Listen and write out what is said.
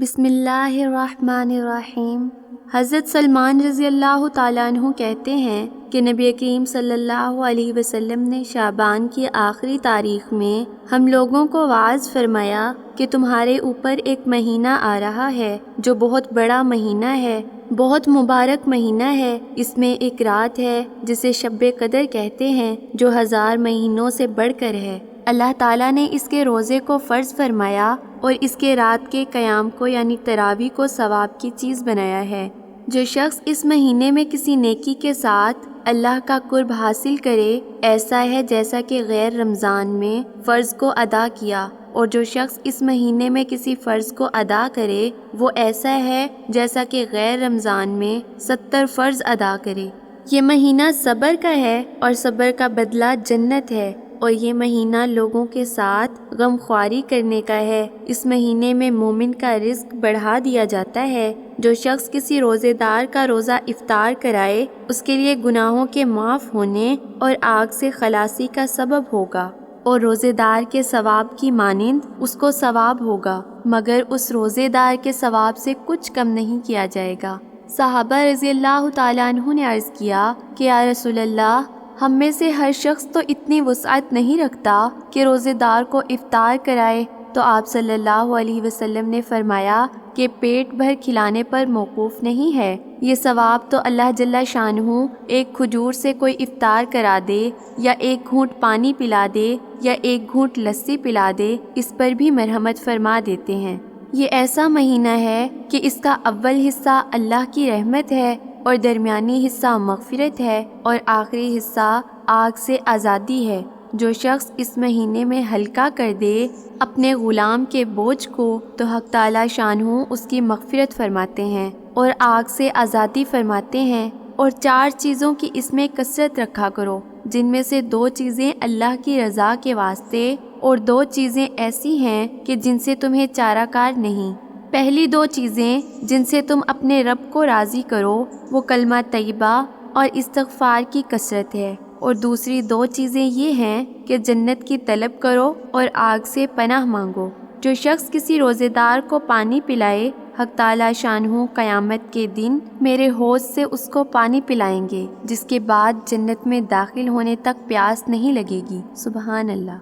بسم اللہ الرحمن الرحیم۔ حضرت سلمان رضی اللہ تعالیٰ عنہ کہتے ہیں کہ نبی کریم صلی اللہ علیہ وسلم نے شعبان کی آخری تاریخ میں ہم لوگوں کو واعظ فرمایا کہ تمہارے اوپر ایک مہینہ آ رہا ہے جو بہت بڑا مہینہ ہے، بہت مبارک مہینہ ہے۔ اس میں ایک رات ہے جسے شب قدر کہتے ہیں جو 1000 مہینوں سے بڑھ کر ہے۔ اللہ تعالیٰ نے اس کے روزے کو فرض فرمایا اور اس کے رات کے قیام کو یعنی تراویح کو ثواب کی چیز بنایا ہے۔ جو شخص اس مہینے میں کسی نیکی کے ساتھ اللہ کا قرب حاصل کرے ایسا ہے جیسا کہ غیر رمضان میں فرض کو ادا کیا، اور جو شخص اس مہینے میں کسی فرض کو ادا کرے وہ ایسا ہے جیسا کہ غیر رمضان میں 70 فرض ادا کرے۔ یہ مہینہ صبر کا ہے اور صبر کا بدلہ جنت ہے، اور یہ مہینہ لوگوں کے ساتھ غم خواری کرنے کا ہے۔ اس مہینے میں مومن کا رزق بڑھا دیا جاتا ہے۔ جو شخص کسی روزے دار کا روزہ افطار کرائے اس کے لیے گناہوں کے معاف ہونے اور آگ سے خلاصی کا سبب ہوگا، اور روزے دار کے ثواب کی مانند اس کو ثواب ہوگا، مگر اس روزے دار کے ثواب سے کچھ کم نہیں کیا جائے گا۔ صحابہ رضی اللہ تعالیٰ عنہ نے عرض کیا کہ یا رسول اللہ، ہم میں سے ہر شخص تو اتنی وسعت نہیں رکھتا کہ روزے دار کو افطار کرائے، تو آپ صلی اللہ علیہ وسلم نے فرمایا کہ پیٹ بھر کھلانے پر موقوف نہیں ہے، یہ ثواب تو اللہ جل شانہ ایک کھجور سے کوئی افطار کرا دے یا ایک گھونٹ پانی پلا دے یا ایک گھونٹ لسی پلا دے، اس پر بھی مرحمت فرما دیتے ہیں۔ یہ ایسا مہینہ ہے کہ اس کا اول حصہ اللہ کی رحمت ہے اور درمیانی حصہ مغفرت ہے اور آخری حصہ آگ سے آزادی ہے۔ جو شخص اس مہینے میں ہلکا کر دے اپنے غلام کے بوجھ کو تو حق تعالی شانہ اس کی مغفرت فرماتے ہیں اور آگ سے آزادی فرماتے ہیں۔ اور 4 چیزوں کی اس میں کثرت رکھا کرو، جن میں سے 2 چیزیں اللہ کی رضا کے واسطے اور 2 چیزیں ایسی ہیں کہ جن سے تمہیں چارہ کار نہیں۔ پہلی 2 چیزیں جن سے تم اپنے رب کو راضی کرو وہ کلمہ طیبہ اور استغفار کی کثرت ہے، اور دوسری 2 چیزیں یہ ہیں کہ جنت کی طلب کرو اور آگ سے پناہ مانگو۔ جو شخص کسی روزے دار کو پانی پلائے حق تعالی شانہ قیامت کے دن میرے حوض سے اس کو پانی پلائیں گے، جس کے بعد جنت میں داخل ہونے تک پیاس نہیں لگے گی۔ سبحان اللہ۔